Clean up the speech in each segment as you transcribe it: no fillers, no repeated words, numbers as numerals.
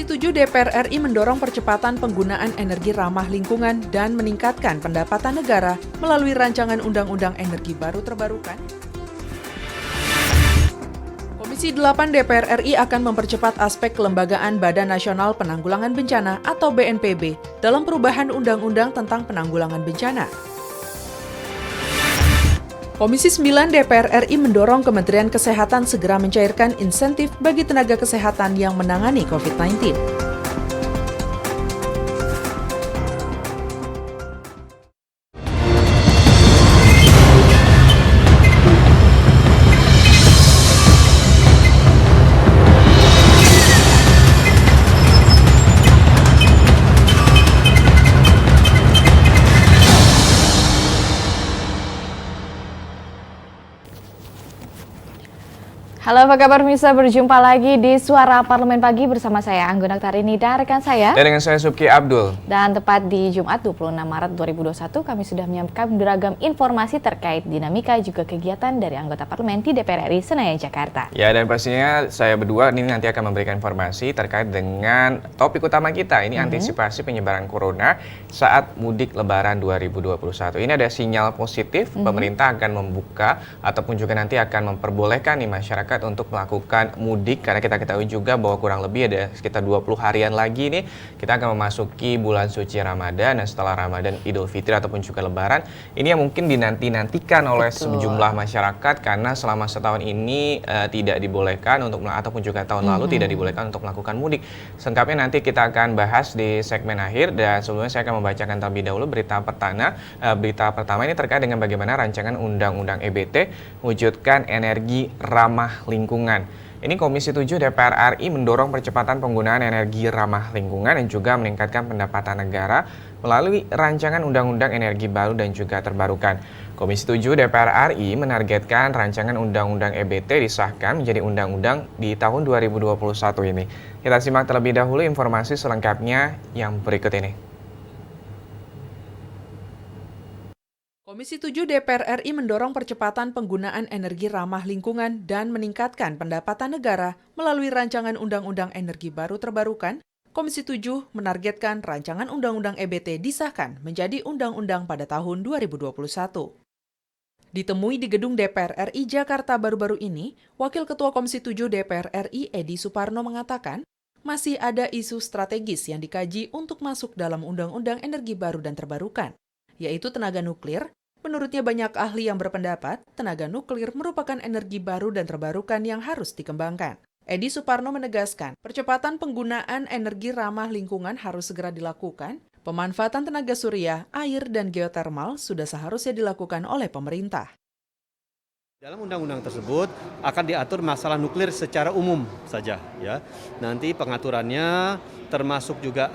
Komisi 7 DPR RI mendorong percepatan penggunaan energi ramah lingkungan dan meningkatkan pendapatan negara melalui rancangan Undang-Undang Energi Baru Terbarukan. Komisi 8 DPR RI akan mempercepat aspek kelembagaan Badan Nasional Penanggulangan Bencana atau BNPB dalam perubahan Undang-Undang tentang Penanggulangan Bencana. Komisi 9 DPR RI mendorong Kementerian Kesehatan segera mencairkan insentif bagi tenaga kesehatan yang menangani COVID-19. Halo, apa kabar pemirsa? Berjumpa lagi di Suara Parlemen Pagi bersama saya Anggun Aktarini dan rekan saya. Dan dengan saya Subki Abdul. Dan tepat di Jumat 26 Maret 2021 kami sudah menyampaikan beragam informasi terkait dinamika juga kegiatan dari anggota parlemen di DPR RI Senayan Jakarta. Ya, dan pastinya saya berdua ini nanti akan memberikan informasi terkait dengan topik utama kita. Ini antisipasi penyebaran corona saat mudik Lebaran 2021. Ini ada sinyal positif, pemerintah akan membuka ataupun juga nanti akan memperbolehkan nih masyarakat untuk melakukan mudik, karena kita ketahui juga bahwa kurang lebih ada sekitar 20 harian lagi nih kita akan memasuki bulan suci Ramadan, dan setelah Ramadan Idul Fitri ataupun juga Lebaran ini yang mungkin dinantikan oleh sejumlah masyarakat, karena selama setahun ini tidak dibolehkan untuk ataupun juga tahun lalu tidak dibolehkan untuk melakukan mudik. Selengkapnya nanti kita akan bahas di segmen akhir, dan sebelumnya saya akan membacakan terlebih dahulu berita pertama ini terkait dengan bagaimana rancangan Undang-Undang EBT wujudkan energi ramah lingkungan. Ini Komisi 7 DPR RI mendorong percepatan penggunaan energi ramah lingkungan dan juga meningkatkan pendapatan negara melalui rancangan Undang-Undang Energi Baru dan juga Terbarukan. Komisi 7 DPR RI menargetkan rancangan Undang-Undang EBT disahkan menjadi undang-undang di tahun 2021 ini. Kita simak terlebih dahulu informasi selengkapnya yang berikut ini. Komisi 7 DPR RI mendorong percepatan penggunaan energi ramah lingkungan dan meningkatkan pendapatan negara melalui rancangan Undang-Undang Energi Baru Terbarukan. Komisi 7 menargetkan rancangan Undang-Undang EBT disahkan menjadi undang-undang pada tahun 2021. Ditemui di gedung DPR RI Jakarta baru-baru ini, Wakil Ketua Komisi 7 DPR RI Edi Suparno mengatakan, masih ada isu strategis yang dikaji untuk masuk dalam Undang-Undang Energi Baru dan Terbarukan, yaitu tenaga nuklir. Menurutnya banyak ahli yang berpendapat tenaga nuklir merupakan energi baru dan terbarukan yang harus dikembangkan. Edi Suparno menegaskan, percepatan penggunaan energi ramah lingkungan harus segera dilakukan. Pemanfaatan tenaga surya, air, dan geotermal sudah seharusnya dilakukan oleh pemerintah. Dalam undang-undang tersebut akan diatur masalah nuklir secara umum saja, ya. Nanti pengaturannya termasuk juga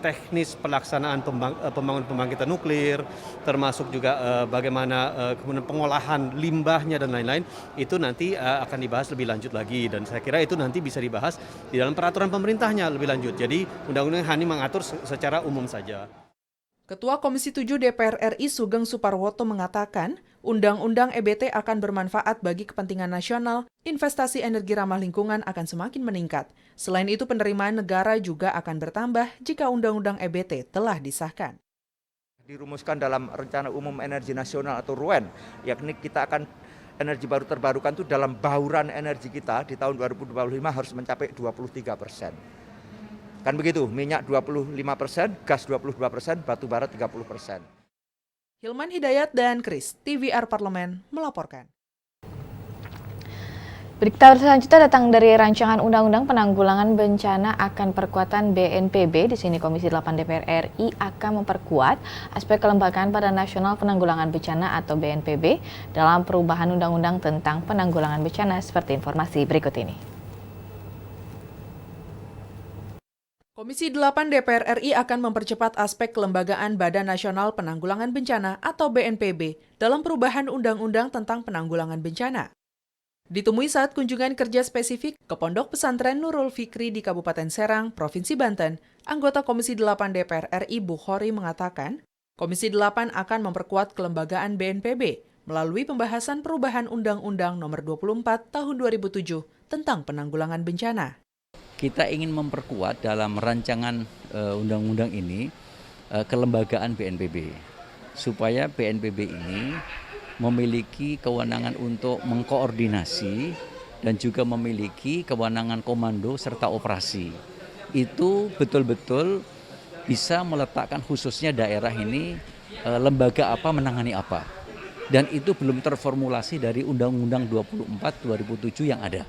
teknis pelaksanaan pembangunan pembangkitan nuklir, termasuk juga bagaimana kemudian pengolahan limbahnya dan lain-lain, itu nanti akan dibahas lebih lanjut lagi, dan saya kira itu nanti bisa dibahas di dalam peraturan pemerintahnya lebih lanjut. Jadi undang-undang hanya mengatur secara umum saja. Ketua Komisi 7 DPR RI Sugeng Suparwoto mengatakan, Undang-Undang EBT akan bermanfaat bagi kepentingan nasional, investasi energi ramah lingkungan akan semakin meningkat. Selain itu, penerimaan negara juga akan bertambah jika Undang-Undang EBT telah disahkan. Dirumuskan dalam Rencana Umum Energi Nasional atau RUEN, yakni kita akan energi baru terbarukan itu dalam bauran energi kita di tahun 2025 harus mencapai 23%. Kan begitu, minyak 25%, gas 22%, batu bara 30%. Hilman Hidayat dan Kris, TVR Parlemen, melaporkan. Berita selanjutnya datang dari rancangan Undang-Undang Penanggulangan Bencana akan perkuatan BNPB. Di sini Komisi 8 DPR RI akan memperkuat aspek kelembagaan Badan Nasional Penanggulangan Bencana atau BNPB dalam perubahan Undang-Undang tentang Penanggulangan Bencana seperti informasi berikut ini. Komisi 8 DPR RI akan mempercepat aspek kelembagaan Badan Nasional Penanggulangan Bencana atau BNPB dalam perubahan Undang-Undang tentang Penanggulangan Bencana. Ditemui saat kunjungan kerja spesifik ke Pondok Pesantren Nurul Fikri di Kabupaten Serang, Provinsi Banten, anggota Komisi 8 DPR RI Bukhori mengatakan, Komisi 8 akan memperkuat kelembagaan BNPB melalui pembahasan perubahan Undang-Undang Nomor 24 Tahun 2007 tentang Penanggulangan Bencana. kita ingin memperkuat dalam rancangan undang-undang ini kelembagaan BNPB supaya BNPB ini memiliki kewenangan untuk mengkoordinasi dan juga memiliki kewenangan komando serta operasi. Itu betul-betul bisa meletakkan khususnya daerah ini lembaga apa menangani apa. Dan itu belum terformulasi dari Undang-Undang 24 2007 yang ada.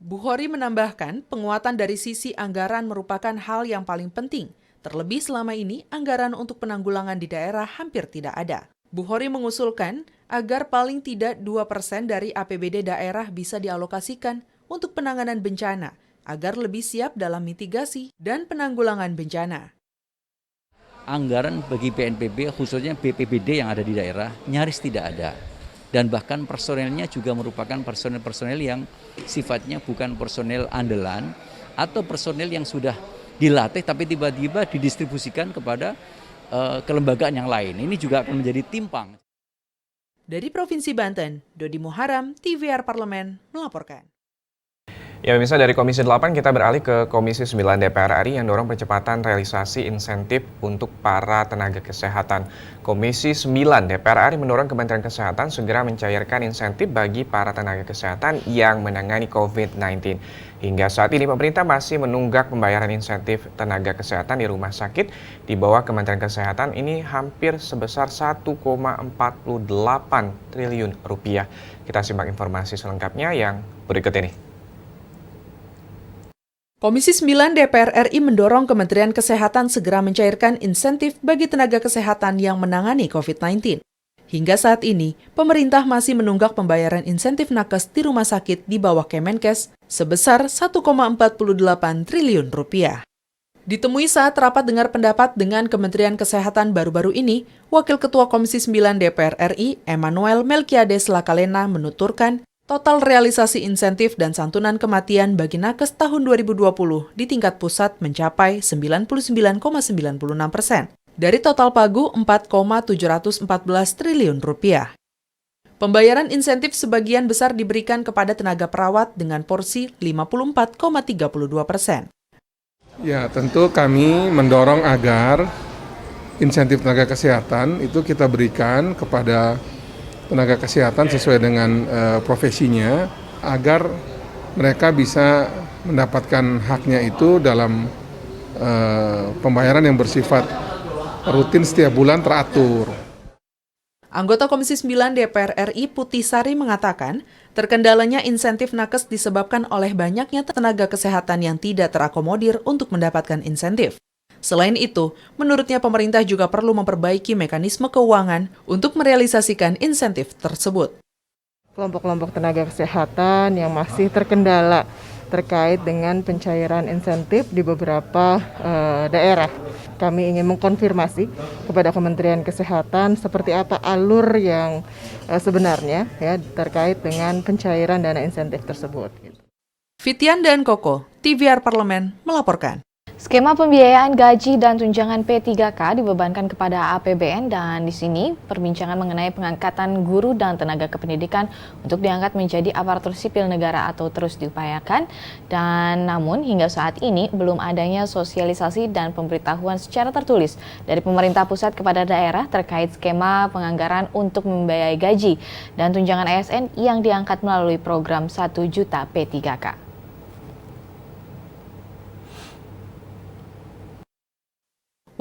Bukhori menambahkan, penguatan dari sisi anggaran merupakan hal yang paling penting. Terlebih selama ini, anggaran untuk penanggulangan di daerah hampir tidak ada. Bukhori mengusulkan agar paling tidak 2% dari APBD daerah bisa dialokasikan untuk penanganan bencana, agar lebih siap dalam mitigasi dan penanggulangan bencana. Anggaran bagi BNPB, khususnya BPBD yang ada di daerah, nyaris tidak ada. Dan bahkan personelnya juga merupakan personel-personel yang sifatnya bukan personel andalan atau personel yang sudah dilatih tapi tiba-tiba didistribusikan kepada kelembagaan yang lain. Ini juga akan menjadi timpang. Dari Provinsi Banten, Dodi Muharam, TVR Parlemen, melaporkan. Ya pemirsa, dari Komisi 8 kita beralih ke Komisi 9 DPR RI yang dorong percepatan realisasi insentif untuk para tenaga kesehatan. Komisi 9 DPR RI mendorong Kementerian Kesehatan segera mencairkan insentif bagi para tenaga kesehatan yang menangani COVID-19. Hingga saat ini pemerintah masih menunggak pembayaran insentif tenaga kesehatan di rumah sakit di bawah Kementerian Kesehatan ini hampir sebesar 1,48 triliun rupiah. Kita simak informasi selengkapnya yang berikut ini. Komisi 9 DPR RI mendorong Kementerian Kesehatan segera mencairkan insentif bagi tenaga kesehatan yang menangani COVID-19. Hingga saat ini, pemerintah masih menunggak pembayaran insentif nakes di rumah sakit di bawah Kemenkes sebesar 1,48 triliun rupiah. Ditemui saat rapat dengar pendapat dengan Kementerian Kesehatan baru-baru ini, Wakil Ketua Komisi 9 DPR RI, Emmanuel Melkiades Lakalena, menuturkan total realisasi insentif dan santunan kematian bagi nakes tahun 2020 di tingkat pusat mencapai 99,96%. Dari total pagu 4,714 triliun rupiah. Pembayaran insentif sebagian besar diberikan kepada tenaga perawat dengan porsi 54,32%. Ya, tentu kami mendorong agar insentif tenaga kesehatan itu kita berikan kepada tenaga kesehatan sesuai dengan profesinya agar mereka bisa mendapatkan haknya itu dalam pembayaran yang bersifat rutin setiap bulan teratur. Anggota Komisi 9 DPR RI Putih Sari mengatakan, terkendalanya insentif nakes disebabkan oleh banyaknya tenaga kesehatan yang tidak terakomodir untuk mendapatkan insentif. Selain itu, menurutnya pemerintah juga perlu memperbaiki mekanisme keuangan untuk merealisasikan insentif tersebut. Kelompok-kelompok tenaga kesehatan yang masih terkendala terkait dengan pencairan insentif di beberapa daerah. Kami ingin mengkonfirmasi kepada Kementerian Kesehatan seperti apa alur yang sebenarnya ya terkait dengan pencairan dana insentif tersebut. Fitian dan Koko, TVR Parlemen melaporkan. Skema pembiayaan gaji dan tunjangan P3K dibebankan kepada APBN dan di sini perbincangan mengenai pengangkatan guru dan tenaga kependidikan untuk diangkat menjadi aparatur sipil negara atau terus diupayakan dan namun hingga saat ini belum adanya sosialisasi dan pemberitahuan secara tertulis dari pemerintah pusat kepada daerah terkait skema penganggaran untuk membiayai gaji dan tunjangan ASN yang diangkat melalui program 1 juta P3K.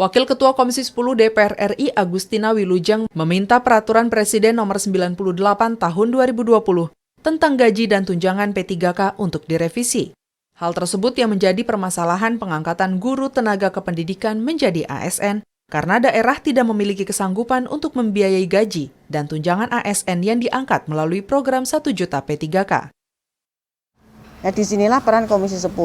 Wakil Ketua Komisi 10 DPR RI Agustina Wilujeng meminta Peraturan Presiden Nomor 98 Tahun 2020 tentang gaji dan tunjangan P3K untuk direvisi. Hal tersebut yang menjadi permasalahan pengangkatan guru tenaga kependidikan menjadi ASN karena daerah tidak memiliki kesanggupan untuk membiayai gaji dan tunjangan ASN yang diangkat melalui program 1 juta P3K. Nah, disinilah peran Komisi 10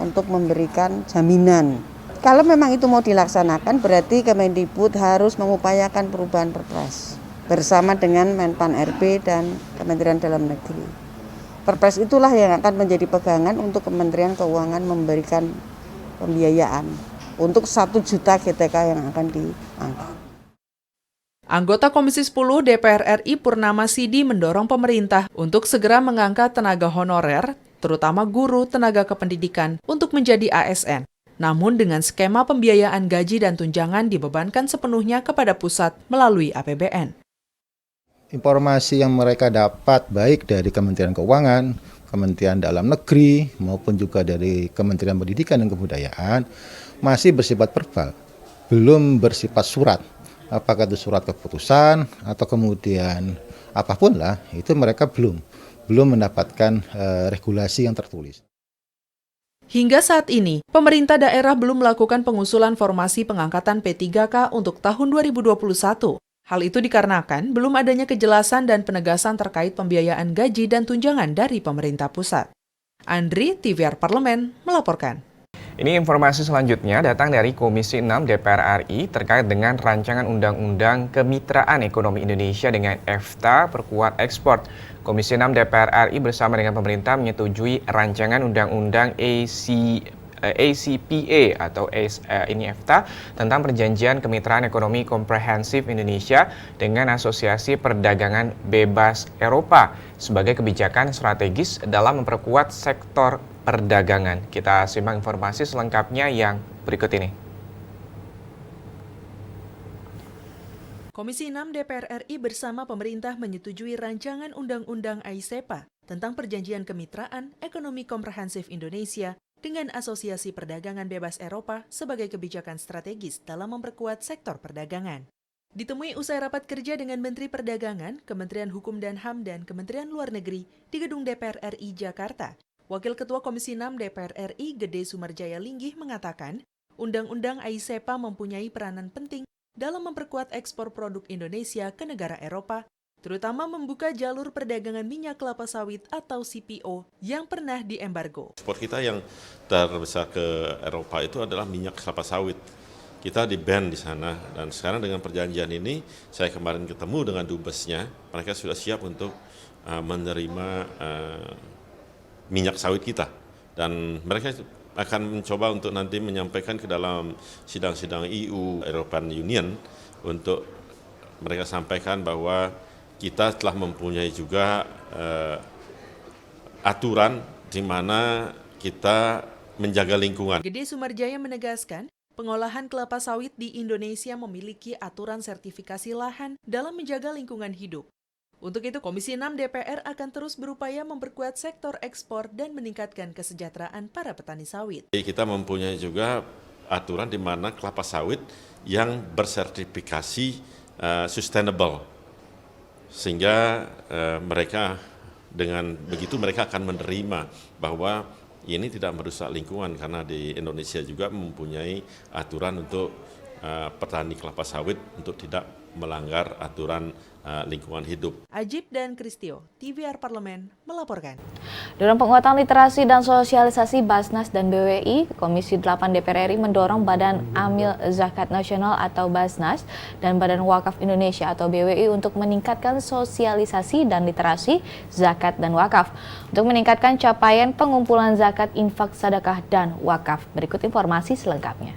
untuk memberikan jaminan. Kalau memang itu mau dilaksanakan, berarti Kemendikbud harus mengupayakan perubahan Perpres bersama dengan Menpan RB dan Kementerian Dalam Negeri. Perpres itulah yang akan menjadi pegangan untuk Kementerian Keuangan memberikan pembiayaan untuk 1 juta GTK yang akan diangkat. Anggota Komisi 10 DPR RI Purnama Sidi mendorong pemerintah untuk segera mengangkat tenaga honorer terutama guru tenaga kependidikan, untuk menjadi ASN. Namun dengan skema pembiayaan gaji dan tunjangan dibebankan sepenuhnya kepada pusat melalui APBN. Informasi yang mereka dapat baik dari Kementerian Keuangan, Kementerian Dalam Negeri, maupun juga dari Kementerian Pendidikan dan Kebudayaan masih bersifat verbal, belum bersifat surat. Apakah itu surat keputusan atau kemudian apapun lah, itu mereka belum mendapatkan regulasi yang tertulis. Hingga saat ini, pemerintah daerah belum melakukan pengusulan formasi pengangkatan P3K untuk tahun 2021. Hal itu dikarenakan belum adanya kejelasan dan penegasan terkait pembiayaan gaji dan tunjangan dari pemerintah pusat. Andri, TVR Parlemen, melaporkan. Ini informasi selanjutnya datang dari Komisi 6 DPR RI terkait dengan rancangan Undang-Undang Kemitraan Ekonomi Indonesia dengan EFTA perkuat ekspor. Komisi 6 DPR RI bersama dengan pemerintah menyetujui rancangan Undang-Undang ACPA atau ini EFTA tentang Perjanjian Kemitraan Ekonomi Komprehensif Indonesia dengan Asosiasi Perdagangan Bebas Eropa sebagai kebijakan strategis dalam memperkuat sektor perdagangan. Kita simak informasi selengkapnya yang berikut ini. Komisi 6 DPR RI bersama pemerintah menyetujui rancangan Undang-Undang AISEPA tentang Perjanjian Kemitraan Ekonomi Komprehensif Indonesia dengan Asosiasi Perdagangan Bebas Eropa sebagai kebijakan strategis dalam memperkuat sektor perdagangan. Ditemui usai rapat kerja dengan Menteri Perdagangan, Kementerian Hukum dan HAM, dan Kementerian Luar Negeri di Gedung DPR RI Jakarta, Wakil Ketua Komisi 6 DPR RI Gede Sumarjaya Linggih mengatakan, Undang-Undang AISEPA mempunyai peranan penting dalam memperkuat ekspor produk Indonesia ke negara Eropa, terutama membuka jalur perdagangan minyak kelapa sawit atau CPO yang pernah diembargo. Ekspor kita yang terbesar ke Eropa itu adalah minyak kelapa sawit. Kita di-ban di sana, dan sekarang dengan perjanjian ini, saya kemarin ketemu dengan dubesnya, mereka sudah siap untuk menerima minyak sawit kita, dan mereka akan mencoba untuk nanti menyampaikan ke dalam sidang-sidang EU, European Union, untuk mereka sampaikan bahwa kita telah mempunyai juga aturan di mana kita menjaga lingkungan. Gede Sumarjaya menegaskan, pengolahan kelapa sawit di Indonesia memiliki aturan sertifikasi lahan dalam menjaga lingkungan hidup. Untuk itu, Komisi 6 DPR akan terus berupaya memperkuat sektor ekspor dan meningkatkan kesejahteraan para petani sawit. Kita mempunyai juga aturan di mana kelapa sawit yang bersertifikasi sustainable, sehingga mereka dengan begitu mereka akan menerima bahwa ini tidak merusak lingkungan, karena di Indonesia juga mempunyai aturan untuk petani kelapa sawit untuk tidak melanggar aturan lingkungan hidup. Ajib dan Kristio, TVR Parlemen, melaporkan. Dalam penguatan literasi dan sosialisasi Basnas dan BWI, Komisi 8 DPR RI mendorong Badan Amil Zakat Nasional atau Basnas dan Badan Wakaf Indonesia atau BWI untuk meningkatkan sosialisasi dan literasi zakat dan wakaf untuk meningkatkan capaian pengumpulan zakat, infak, sedekah, dan wakaf. Berikut informasi selengkapnya.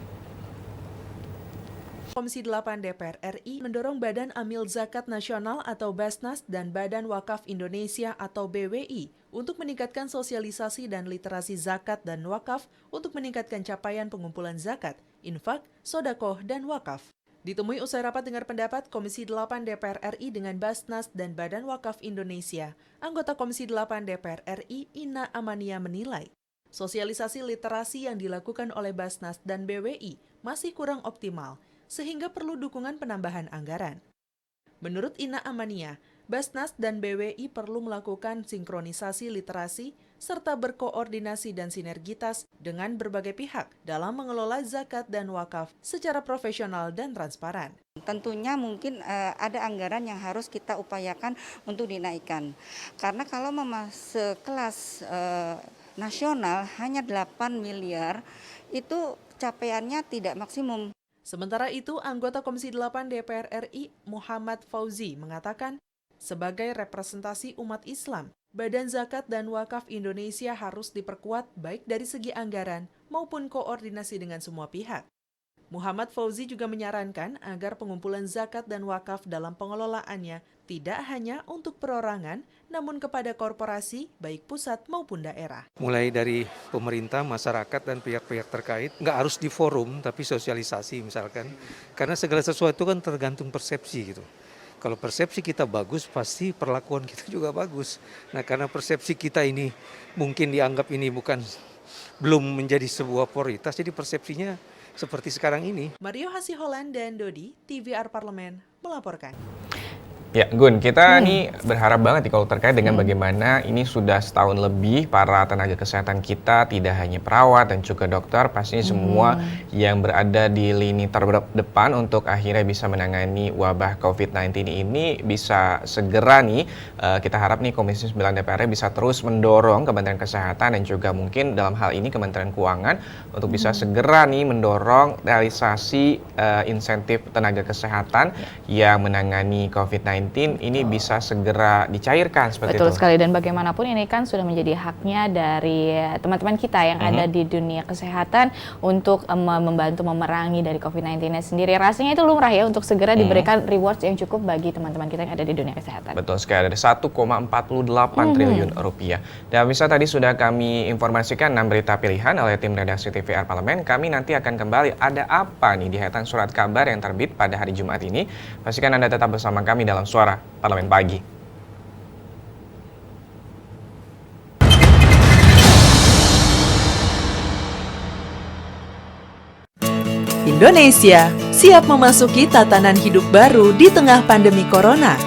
Komisi 8 DPR RI mendorong Badan Amil Zakat Nasional atau Basnas dan Badan Wakaf Indonesia atau BWI untuk meningkatkan sosialisasi dan literasi zakat dan wakaf untuk meningkatkan capaian pengumpulan zakat, infak, sodakoh, dan wakaf. Ditemui usai rapat dengar pendapat Komisi 8 DPR RI dengan Basnas dan Badan Wakaf Indonesia, anggota Komisi 8 DPR RI Ina Amania menilai, sosialisasi literasi yang dilakukan oleh Basnas dan BWI masih kurang optimal, sehingga perlu dukungan penambahan anggaran. Menurut Ina Amania, Basnas dan BWI perlu melakukan sinkronisasi literasi serta berkoordinasi dan sinergitas dengan berbagai pihak dalam mengelola zakat dan wakaf secara profesional dan transparan. Tentunya mungkin ada anggaran yang harus kita upayakan untuk dinaikkan. Karena kalau sekelas nasional hanya 8 miliar, itu capaiannya tidak maksimum. Sementara itu, anggota Komisi 8 DPR RI Muhammad Fauzi mengatakan, sebagai representasi umat Islam, Badan Zakat dan Wakaf Indonesia harus diperkuat baik dari segi anggaran maupun koordinasi dengan semua pihak. Muhammad Fauzi juga menyarankan agar pengumpulan zakat dan wakaf dalam pengelolaannya tidak hanya untuk perorangan, namun kepada korporasi baik pusat maupun daerah. Mulai dari pemerintah, masyarakat, dan pihak-pihak terkait, nggak harus di forum, tapi sosialisasi misalkan. Karena segala sesuatu kan tergantung persepsi gitu. Kalau persepsi kita bagus, pasti perlakuan kita juga bagus. Nah, karena persepsi kita ini mungkin dianggap ini belum menjadi sebuah prioritas, jadi persepsinya seperti sekarang ini. Mario Hasiholan dan Dodi, TVR Parlemen, melaporkan. Ya, Gun, kita nih berharap banget nih kalau terkait dengan bagaimana ini sudah setahun lebih para tenaga kesehatan kita, tidak hanya perawat dan juga dokter, pastinya semua yang berada di lini terdepan untuk akhirnya bisa menangani wabah COVID-19 ini bisa segera nih, kita harap nih Komisi 9 DPR bisa terus mendorong Kementerian Kesehatan dan juga mungkin dalam hal ini Kementerian Keuangan untuk bisa segera nih mendorong realisasi insentif tenaga kesehatan yang menangani COVID-19 ini bisa segera dicairkan seperti Betul itu. sekali, dan bagaimanapun ini kan sudah menjadi haknya dari teman-teman kita yang ada di dunia kesehatan untuk membantu memerangi dari COVID-19 sendiri. Rasanya itu lumrah ya untuk segera diberikan rewards yang cukup bagi teman-teman kita yang ada di dunia kesehatan. Betul sekali, ada 1,48 triliun rupiah. Dan bisa tadi sudah kami informasikan 6 berita pilihan oleh tim redaksi TVR Parlemen. Kami nanti akan kembali ada apa nih di headline surat kabar yang terbit pada hari Jumat ini. Pastikan Anda tetap bersama kami dalam Suara Parlemen Pagi. Indonesia siap memasuki tatanan hidup baru di tengah pandemi corona.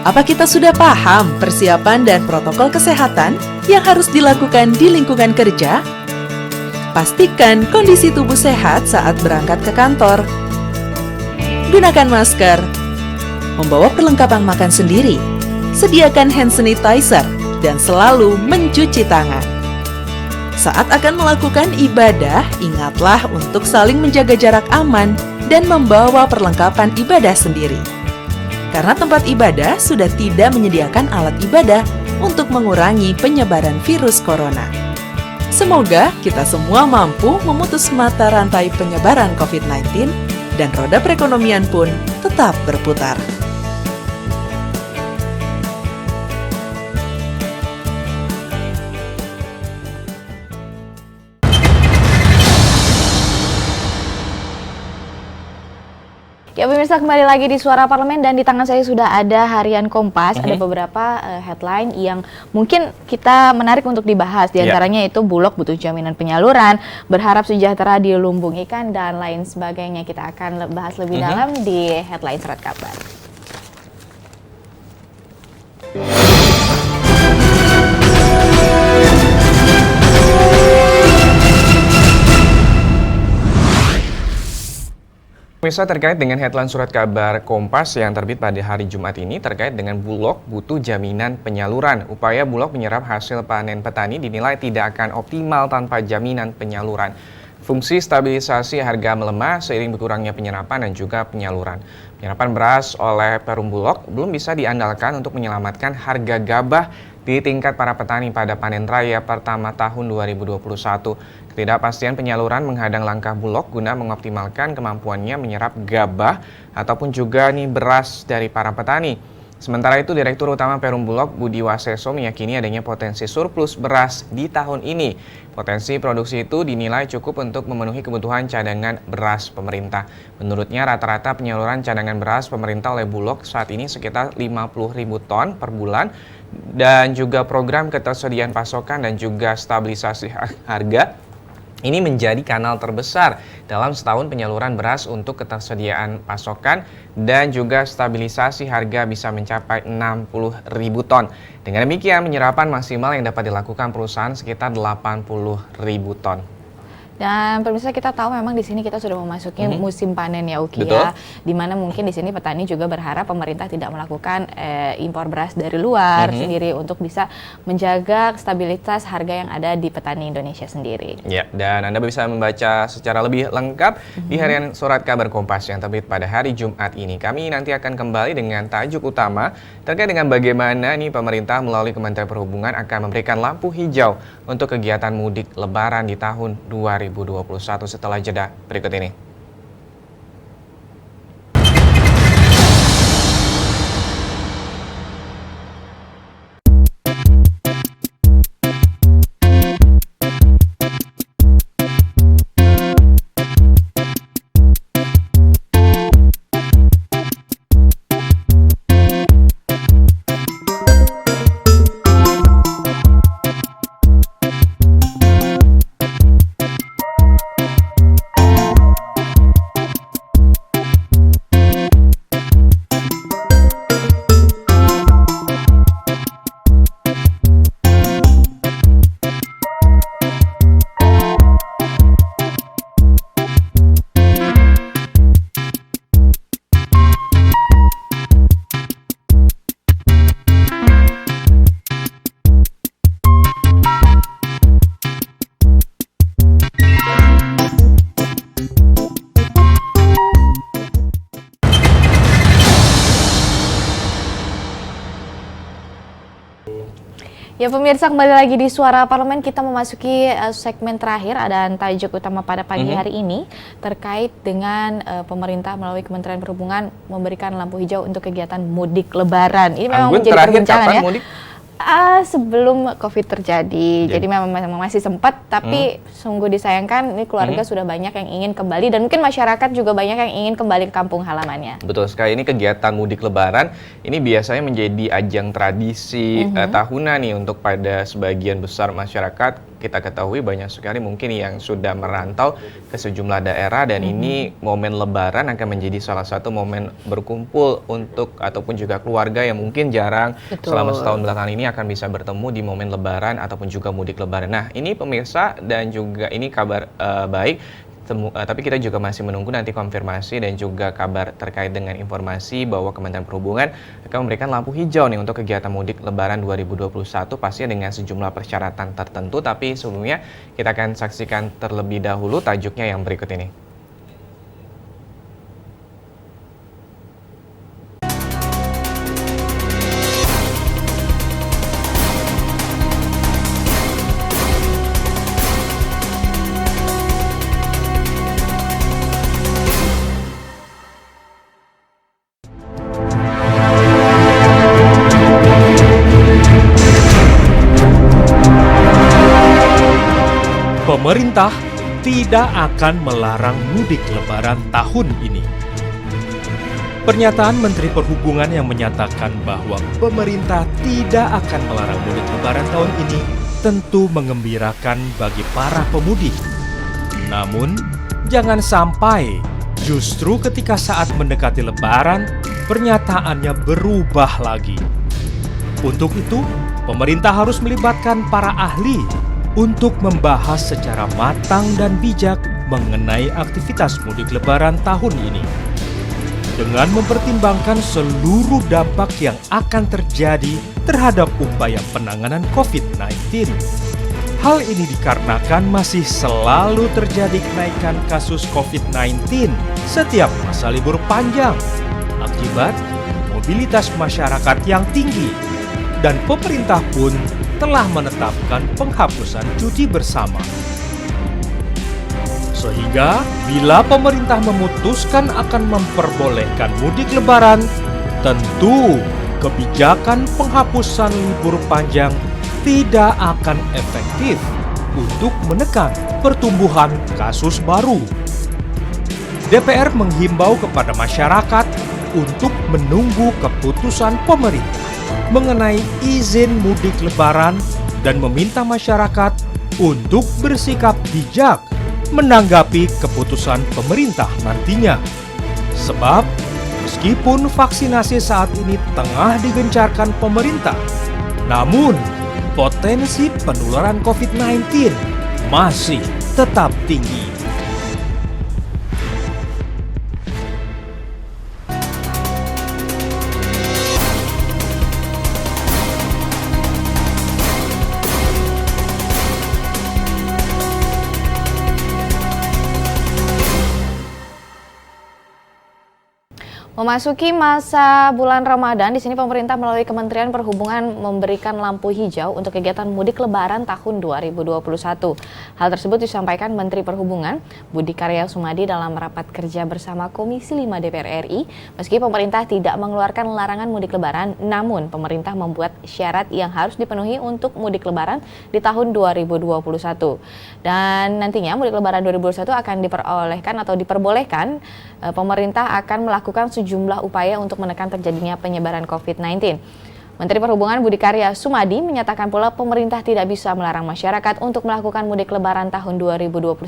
Apa kita sudah paham persiapan dan protokol kesehatan yang harus dilakukan di lingkungan kerja? Pastikan kondisi tubuh sehat saat berangkat ke kantor. Gunakan masker. Membawa perlengkapan makan sendiri. Sediakan hand sanitizer dan selalu mencuci tangan. Saat akan melakukan ibadah, ingatlah untuk saling menjaga jarak aman dan membawa perlengkapan ibadah sendiri. Karena tempat ibadah sudah tidak menyediakan alat ibadah untuk mengurangi penyebaran virus corona. Semoga kita semua mampu memutus mata rantai penyebaran COVID-19 dan roda perekonomian pun tetap berputar. Ya pemirsa, kembali lagi di Suara Parlemen dan di tangan saya sudah ada harian Kompas. Ada beberapa headline yang mungkin kita menarik untuk dibahas. Di antaranya itu Bulog butuh jaminan penyaluran, berharap sejahtera di lumbung ikan, dan lain sebagainya. Kita akan bahas lebih dalam di headline surat kabar. Pemirsa, terkait dengan headline surat kabar Kompas yang terbit pada hari Jumat ini terkait dengan Bulog butuh jaminan penyaluran. Upaya Bulog menyerap hasil panen petani dinilai tidak akan optimal tanpa jaminan penyaluran. Fungsi stabilisasi harga melemah seiring berkurangnya penyerapan dan juga penyaluran. Penyerapan beras oleh Perum Bulog belum bisa diandalkan untuk menyelamatkan harga gabah di tingkat para petani pada panen raya pertama tahun 2021. Ketidakpastian penyaluran menghadang langkah Bulog guna mengoptimalkan kemampuannya menyerap gabah ataupun juga beras dari para petani. Sementara itu, Direktur Utama Perum Bulog Budi Waseso meyakini adanya potensi surplus beras di tahun ini. Potensi produksi itu dinilai cukup untuk memenuhi kebutuhan cadangan beras pemerintah. Menurutnya, rata-rata penyaluran cadangan beras pemerintah oleh Bulog saat ini sekitar 50.000 ton per bulan, dan juga program ketersediaan pasokan dan juga stabilisasi harga ini menjadi kanal terbesar dalam setahun penyaluran beras untuk ketersediaan pasokan dan juga stabilisasi harga bisa mencapai 60.000 ton. Dengan demikian, penyerapan maksimal yang dapat dilakukan perusahaan sekitar 80.000 ton. Dan pemirsa, kita tahu memang di sini kita sudah memasuki musim panen ya Uki ya, di mana mungkin di sini petani juga berharap pemerintah tidak melakukan impor beras dari luar sendiri untuk bisa menjaga stabilitas harga yang ada di petani Indonesia sendiri. Ya, dan Anda bisa membaca secara lebih lengkap di harian surat kabar Kompas yang terbit pada hari Jumat ini. Kami nanti akan kembali dengan tajuk utama terkait dengan bagaimana nih pemerintah melalui Kementerian Perhubungan akan memberikan lampu hijau untuk kegiatan mudik Lebaran di tahun 2021 setelah jeda berikut ini. Ya pemirsa, kembali lagi di Suara Parlemen, kita memasuki segmen terakhir dan tajuk utama pada pagi hari ini terkait dengan pemerintah melalui Kementerian Perhubungan memberikan lampu hijau untuk kegiatan mudik Lebaran. Ini memang menjadi perbincangan ya. Mudik? Sebelum COVID terjadi, jadi memang masih sempat, tapi sungguh disayangkan ini keluarga sudah banyak yang ingin kembali dan mungkin masyarakat juga banyak yang ingin kembali ke kampung halamannya. Betul sekali, ini kegiatan mudik Lebaran ini biasanya menjadi ajang tradisi tahunan nih untuk pada sebagian besar masyarakat. Kita ketahui banyak sekali mungkin yang sudah merantau ke sejumlah daerah dan ini momen Lebaran akan menjadi salah satu momen berkumpul untuk ataupun juga keluarga yang mungkin jarang selama setahun belakangan ini akan bisa bertemu di momen Lebaran ataupun juga mudik Lebaran. Nah, ini pemirsa dan juga ini kabar baik. Tapi kita juga masih menunggu nanti konfirmasi dan juga kabar terkait dengan informasi bahwa Kementerian Perhubungan akan memberikan lampu hijau nih untuk kegiatan mudik Lebaran 2021 pastinya dengan sejumlah persyaratan tertentu. Tapi sebelumnya kita akan saksikan terlebih dahulu tajuknya yang berikut ini. Pemerintah tidak akan melarang mudik Lebaran tahun ini. Pernyataan Menteri Perhubungan yang menyatakan bahwa pemerintah tidak akan melarang mudik Lebaran tahun ini tentu mengembirakan bagi para pemudik. Namun, jangan sampai justru ketika saat mendekati Lebaran, pernyataannya berubah lagi. Untuk itu, pemerintah harus melibatkan para ahli untuk membahas secara matang dan bijak mengenai aktivitas mudik Lebaran tahun ini. Dengan mempertimbangkan seluruh dampak yang akan terjadi terhadap upaya penanganan COVID-19. Hal ini dikarenakan masih selalu terjadi kenaikan kasus COVID-19 setiap masa libur panjang akibat mobilitas masyarakat yang tinggi dan pemerintah pun telah menetapkan penghapusan cuti bersama. Sehingga bila pemerintah memutuskan akan memperbolehkan mudik Lebaran, tentu kebijakan penghapusan libur panjang tidak akan efektif untuk menekan pertumbuhan kasus baru. DPR menghimbau kepada masyarakat untuk menunggu keputusan pemerintah mengenai izin mudik Lebaran dan meminta masyarakat untuk bersikap bijak menanggapi keputusan pemerintah nantinya. Sebab meskipun vaksinasi saat ini tengah digencarkan pemerintah, namun potensi penularan COVID-19 masih tetap tinggi. Memasuki masa bulan Ramadan, di sini pemerintah melalui Kementerian Perhubungan memberikan lampu hijau untuk kegiatan mudik Lebaran tahun 2021. Hal tersebut disampaikan Menteri Perhubungan Budi Karya Sumadi dalam rapat kerja bersama Komisi 5 DPR RI. Meski pemerintah tidak mengeluarkan larangan mudik Lebaran, namun pemerintah membuat syarat yang harus dipenuhi untuk mudik Lebaran di tahun 2021. Dan nantinya mudik Lebaran 2021 akan diperbolehkan, pemerintah akan melakukan sejumlah upaya untuk menekan terjadinya penyebaran COVID-19. Menteri Perhubungan Budi Karya Sumadi menyatakan pula pemerintah tidak bisa melarang masyarakat untuk melakukan mudik Lebaran tahun 2021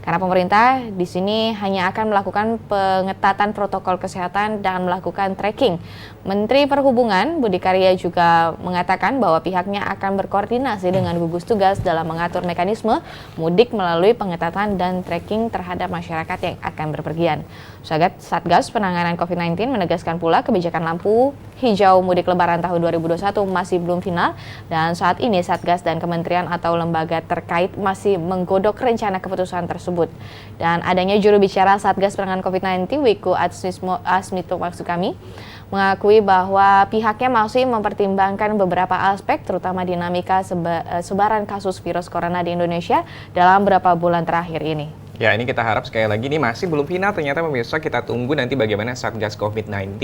karena pemerintah di sini hanya akan melakukan pengetatan protokol kesehatan dan melakukan tracking. Menteri Perhubungan Budi Karya juga mengatakan bahwa pihaknya akan berkoordinasi dengan gugus tugas dalam mengatur mekanisme mudik melalui pengetatan dan tracking terhadap masyarakat yang akan berpergian. Satgas Penanganan COVID-19 menegaskan pula kebijakan lampu hijau mudik Lebaran tahun 2021 masih belum final dan saat ini Satgas dan kementerian atau lembaga terkait masih menggodok rencana keputusan tersebut. Dan adanya juru bicara Satgas Penanganan COVID-19 Wiku Adhisuto maksud kami mengakui bahwa pihaknya masih mempertimbangkan beberapa aspek, terutama dinamika sebaran kasus virus corona di Indonesia dalam beberapa bulan terakhir ini. Ya, ini kita harap sekali lagi ini masih belum final, ternyata pemirsa. Kita tunggu nanti bagaimana Satgas COVID-19,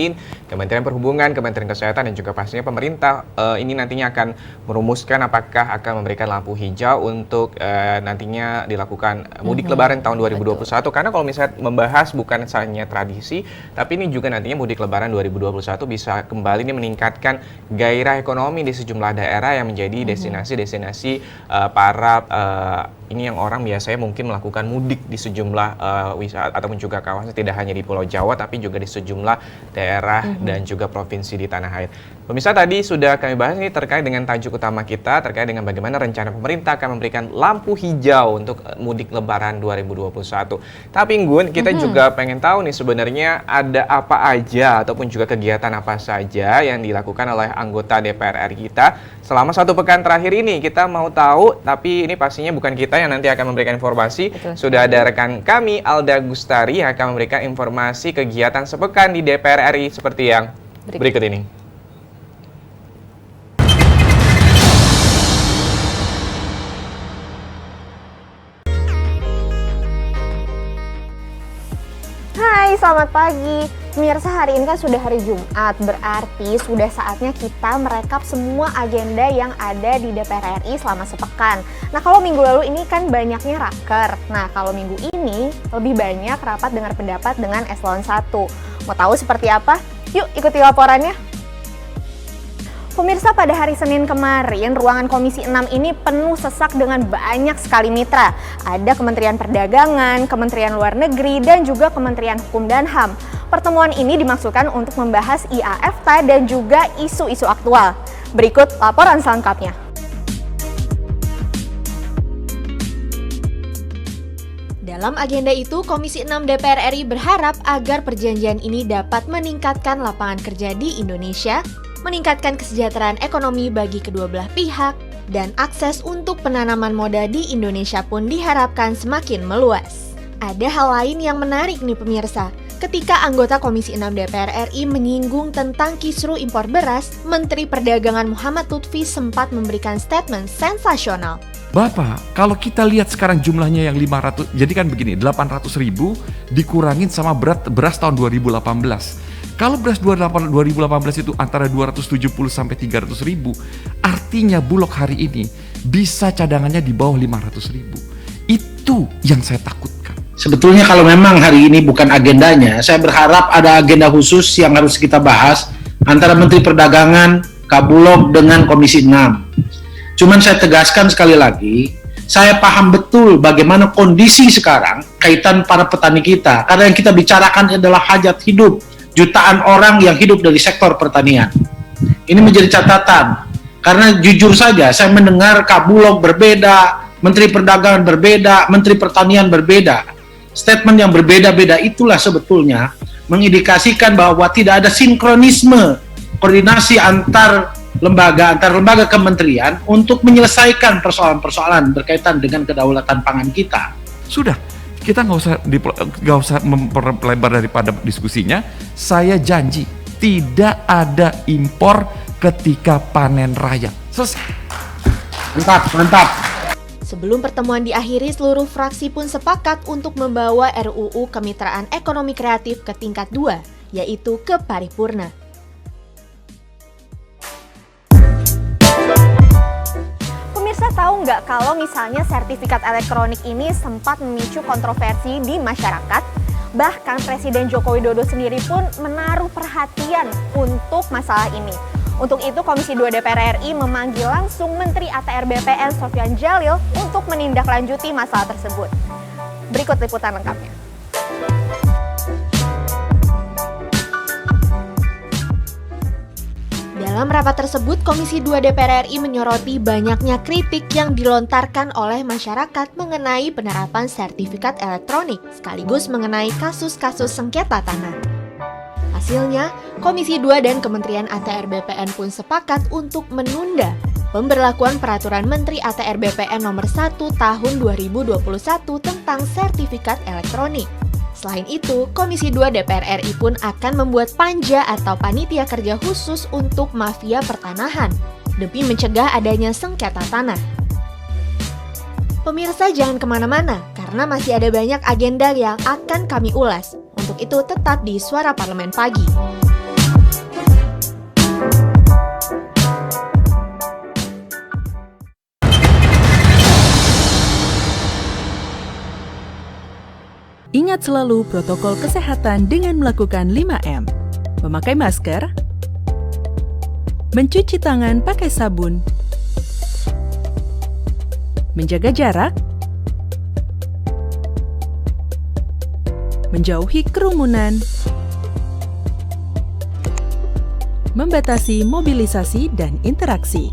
Kementerian Perhubungan, Kementerian Kesehatan, dan juga pastinya pemerintah ini nantinya akan merumuskan apakah akan memberikan lampu hijau untuk nantinya dilakukan mudik lebaran tahun 2021. Karena kalau misalnya membahas bukan hanya tradisi, tapi ini juga nantinya mudik lebaran 2021 bisa kembali ini meningkatkan gairah ekonomi di sejumlah daerah yang menjadi destinasi-destinasi para ini yang orang biasanya mungkin melakukan mudik di sejumlah wisata ataupun juga kawasan, tidak hanya di Pulau Jawa tapi juga di sejumlah daerah dan juga provinsi di tanah air. Pemirsa, tadi sudah kami bahas ini terkait dengan tajuk utama kita, terkait dengan bagaimana rencana pemerintah akan memberikan lampu hijau untuk mudik lebaran 2021. Tapi Gun, kita juga pengen tahu nih sebenarnya ada apa aja ataupun juga kegiatan apa saja yang dilakukan oleh anggota DPR RI kita selama 1 pekan terakhir ini. Kita mau tahu, tapi ini pastinya bukan kita yang nanti akan memberikan informasi. Sudah ada rekan kami, Alda Gustari, yang akan memberikan informasi kegiatan sepekan di DPR RI seperti yang berikut ini. Hai, selamat pagi. Pemirsa, hari ini kan sudah hari Jumat, berarti sudah saatnya kita merekap semua agenda yang ada di DPR RI selama sepekan. Nah, kalau minggu lalu ini kan banyaknya raker. Nah, kalau minggu ini lebih banyak rapat dengar pendapat dengan Eselon 1. Mau tahu seperti apa? Yuk ikuti laporannya. Pemirsa, pada hari Senin kemarin, ruangan Komisi 6 ini penuh sesak dengan banyak sekali mitra. Ada Kementerian Perdagangan, Kementerian Luar Negeri, dan juga Kementerian Hukum dan HAM. Pertemuan ini dimaksudkan untuk membahas IAFTA dan juga isu-isu aktual. Berikut laporan selengkapnya. Dalam agenda itu, Komisi 6 DPR RI berharap agar perjanjian ini dapat meningkatkan lapangan kerja di Indonesia, meningkatkan kesejahteraan ekonomi bagi kedua belah pihak, dan akses untuk penanaman moda di Indonesia pun diharapkan semakin meluas. Ada hal lain yang menarik nih pemirsa. Ketika anggota Komisi 6 DPR RI menyinggung tentang kisru impor beras, Menteri Perdagangan Muhammad Lutfi sempat memberikan statement sensasional. Bapak, kalau kita lihat sekarang jumlahnya yang 500, jadi kan begini, 800 ribu dikurangin sama beras tahun 2018. Kalau beras 2018 itu antara 270 sampai 300 ribu, artinya Bulog hari ini bisa cadangannya di bawah 500 ribu. Itu yang saya takutkan. Sebetulnya kalau memang hari ini bukan agendanya, saya berharap ada agenda khusus yang harus kita bahas antara Menteri Perdagangan, Kabulog dengan Komisi 6. Cuman saya tegaskan sekali lagi, saya paham betul bagaimana kondisi sekarang kaitan para petani kita. Karena yang kita bicarakan adalah hajat hidup jutaan orang yang hidup dari sektor pertanian. Ini menjadi catatan. Karena jujur saja, saya mendengar Kabulog berbeda, Menteri Perdagangan berbeda, Menteri Pertanian berbeda. Statement yang berbeda-beda itulah sebetulnya mengindikasikan bahwa tidak ada sinkronisme, koordinasi antar lembaga kementerian untuk menyelesaikan persoalan-persoalan berkaitan dengan kedaulatan pangan kita. Sudah, kita nggak usah memperlebar daripada diskusinya. Saya janji tidak ada impor ketika panen raya. Selesai. Mantap. Sebelum pertemuan diakhiri, seluruh fraksi pun sepakat untuk membawa RUU Kemitraan Ekonomi Kreatif ke tingkat 2, yaitu ke paripurna. Pemirsa tahu nggak kalau misalnya sertifikat elektronik ini sempat memicu kontroversi di masyarakat? Bahkan Presiden Joko Widodo sendiri pun menaruh perhatian untuk masalah ini. Untuk itu, Komisi 2 DPR RI memanggil langsung Menteri ATR BPN Sofyan Djalil untuk menindaklanjuti masalah tersebut. Berikut liputan lengkapnya. Dalam rapat tersebut, Komisi 2 DPR RI menyoroti banyaknya kritik yang dilontarkan oleh masyarakat mengenai penerapan sertifikat elektronik, sekaligus mengenai kasus-kasus sengketa tanah. Hasilnya, Komisi 2 dan Kementerian ATR BPN pun sepakat untuk menunda pemberlakuan Peraturan Menteri ATR BPN Nomor 1 Tahun 2021 tentang sertifikat elektronik. Selain itu, Komisi 2 DPR RI pun akan membuat panja atau panitia kerja khusus untuk mafia pertanahan demi mencegah adanya sengketa tanah. Pemirsa jangan kemana-mana, karena masih ada banyak agenda yang akan kami ulas. Untuk itu tetap di Suara Parlemen Pagi. Ingat selalu protokol kesehatan dengan melakukan 5M. Memakai masker, mencuci tangan pakai sabun, menjaga jarak, menjauhi kerumunan, membatasi mobilisasi dan interaksi.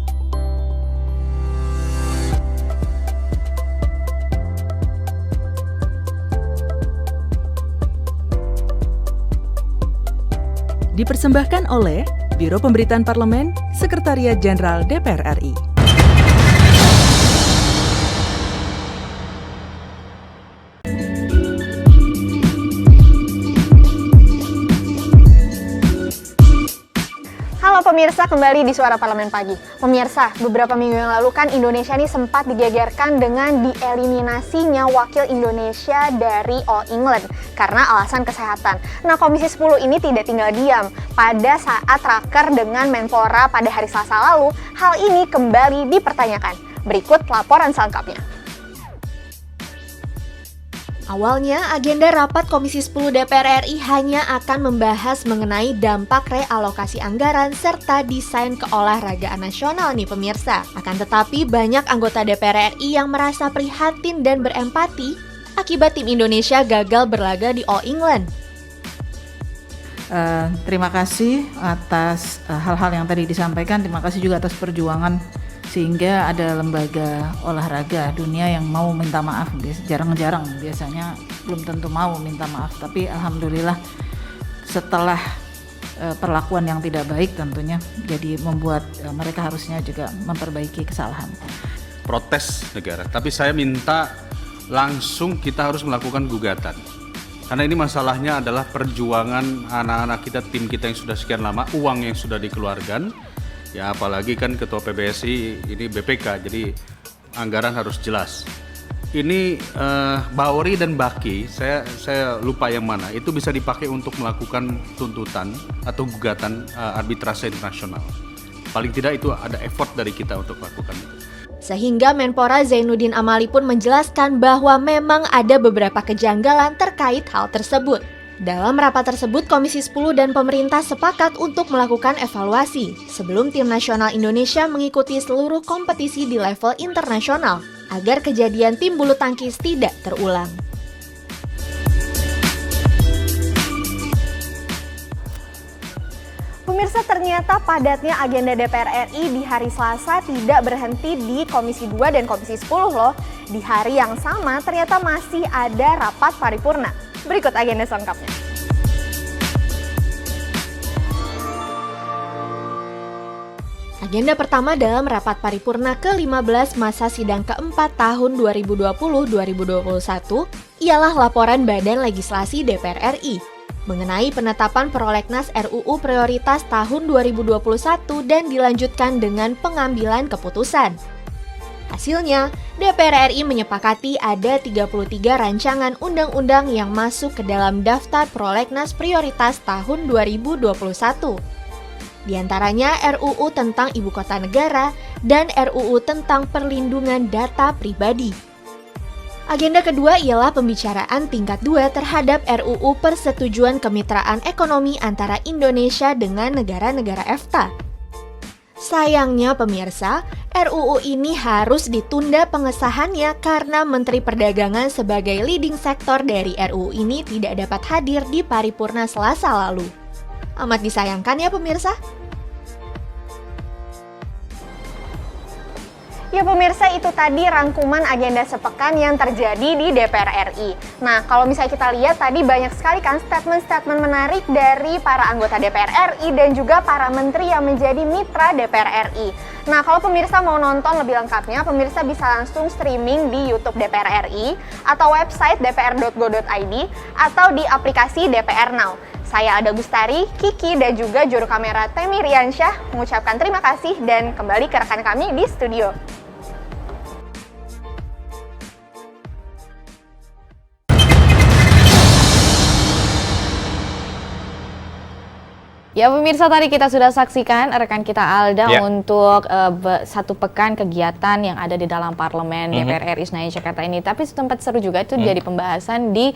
Dipersembahkan oleh Biro Pemberitaan Parlemen, Sekretariat Jenderal DPR RI. Halo pemirsa, kembali di Suara Parlemen Pagi. Pemirsa, beberapa minggu yang lalu kan Indonesia ini sempat digegerkan dengan dieliminasinya wakil Indonesia dari All England karena alasan kesehatan. Nah, Komisi 10 ini tidak tinggal diam. Pada saat raker dengan Menpora pada hari Selasa lalu, hal ini kembali dipertanyakan. Berikut laporan selengkapnya. Awalnya, agenda rapat Komisi 10 DPR RI hanya akan membahas mengenai dampak realokasi anggaran serta desain keolahragaan nasional nih pemirsa. Akan tetapi banyak anggota DPR RI yang merasa prihatin dan berempati akibat tim Indonesia gagal berlaga di All England. Terima kasih atas hal-hal yang tadi disampaikan, terima kasih juga atas perjuangan sehingga ada lembaga olahraga dunia yang mau minta maaf. Jarang-jarang, biasanya belum tentu mau minta maaf, tapi alhamdulillah setelah perlakuan yang tidak baik tentunya jadi membuat mereka harusnya juga memperbaiki kesalahan. Protes negara, tapi saya minta langsung kita harus melakukan gugatan. Karena ini masalahnya adalah perjuangan anak-anak kita, tim kita yang sudah sekian lama, uang yang sudah dikeluarkan. Ya apalagi kan Ketua PBSI ini BPK, jadi anggaran harus jelas. Ini Bauri dan Baki, saya lupa yang mana, itu bisa dipakai untuk melakukan tuntutan atau gugatan arbitrase internasional. Paling tidak itu ada effort dari kita untuk melakukan itu. Sehingga Menpora Zainuddin Amali pun menjelaskan bahwa memang ada beberapa kejanggalan terkait hal tersebut. Dalam rapat tersebut, Komisi 10 dan pemerintah sepakat untuk melakukan evaluasi sebelum tim nasional Indonesia mengikuti seluruh kompetisi di level internasional agar kejadian tim bulu tangkis tidak terulang. Pemirsa, ternyata padatnya agenda DPR RI di hari Selasa tidak berhenti di Komisi 2 dan Komisi 10 loh. Di hari yang sama ternyata masih ada rapat paripurna. Berikut agenda selengkapnya. Agenda pertama dalam rapat paripurna ke-15 masa sidang keempat tahun 2020-2021 ialah laporan Badan Legislasi DPR RI mengenai penetapan prolegnas RUU prioritas tahun 2021 dan dilanjutkan dengan pengambilan keputusan. Hasilnya, DPR RI menyepakati ada 33 rancangan undang-undang yang masuk ke dalam daftar prolegnas prioritas tahun 2021. Di antaranya RUU tentang Ibu Kota Negara dan RUU tentang perlindungan data pribadi. Agenda kedua ialah pembicaraan tingkat 2 terhadap RUU Persetujuan Kemitraan Ekonomi antara Indonesia dengan negara-negara EFTA. Sayangnya pemirsa, RUU ini harus ditunda pengesahannya karena Menteri Perdagangan sebagai leading sektor dari RUU ini tidak dapat hadir di paripurna Selasa lalu. Amat disayangkan ya pemirsa. Ya pemirsa, itu tadi rangkuman agenda sepekan yang terjadi di DPR RI. Nah, kalau misalnya kita lihat tadi banyak sekali kan statement-statement menarik dari para anggota DPR RI dan juga para menteri yang menjadi mitra DPR RI. Nah, kalau pemirsa mau nonton lebih lengkapnya, pemirsa bisa langsung streaming di YouTube DPR RI atau website dpr.go.id atau di aplikasi DPR Now. Saya Ada Gustari, Kiki, dan juga juru kamera Temi Riansyah mengucapkan terima kasih dan kembali ke rekan kami di studio. Ya pemirsa, tadi kita sudah saksikan rekan kita Alda untuk satu pekan kegiatan yang ada di dalam parlemen DPR RI Senayan Jakarta ini. Tapi sempat seru juga itu jadi pembahasan di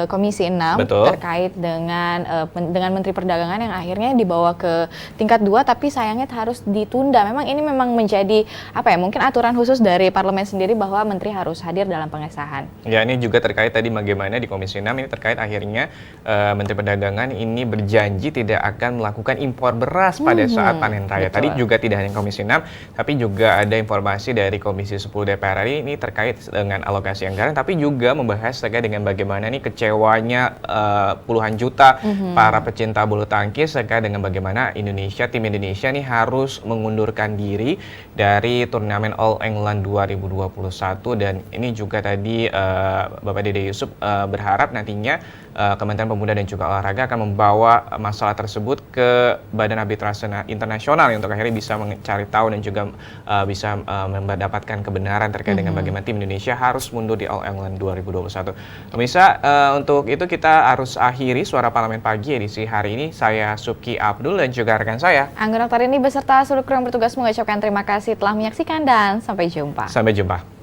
Komisi 6 terkait dengan Menteri Perdagangan yang akhirnya dibawa ke tingkat 2 tapi sayangnya harus ditunda. Memang ini menjadi mungkin aturan khusus dari parlemen sendiri bahwa menteri harus hadir dalam pengesahan. Ya, ini juga terkait tadi bagaimana di Komisi 6 ini terkait akhirnya Menteri Perdagangan ini berjanji tidak akan melakukan impor beras pada saat panen raya. Tadi juga tidak hanya Komisi 6, tapi juga ada informasi dari Komisi 10 DPR RI ini terkait dengan alokasi anggaran, tapi juga membahas terkait dengan bagaimana nih kecewanya puluhan juta para pecinta bulu tangkis terkait dengan bagaimana tim Indonesia nih harus mengundurkan diri dari turnamen All England 2021, dan ini juga tadi Bapak Dede Yusuf berharap nantinya Kementerian Pemuda dan juga Olahraga akan membawa masalah tersebut ke Badan Arbitrase Internasional untuk akhirnya bisa mencari tahu dan juga bisa mendapatkan kebenaran terkait dengan bagaimana tim Indonesia harus mundur di All England 2021. Pemirsa, untuk itu kita harus akhiri Suara Parlemen Pagi edisi hari ini. Saya Subki Abdul dan juga rekan saya Anggun Oktarini beserta seluruh kru yang bertugas mengucapkan terima kasih telah menyaksikan dan sampai jumpa. Sampai jumpa.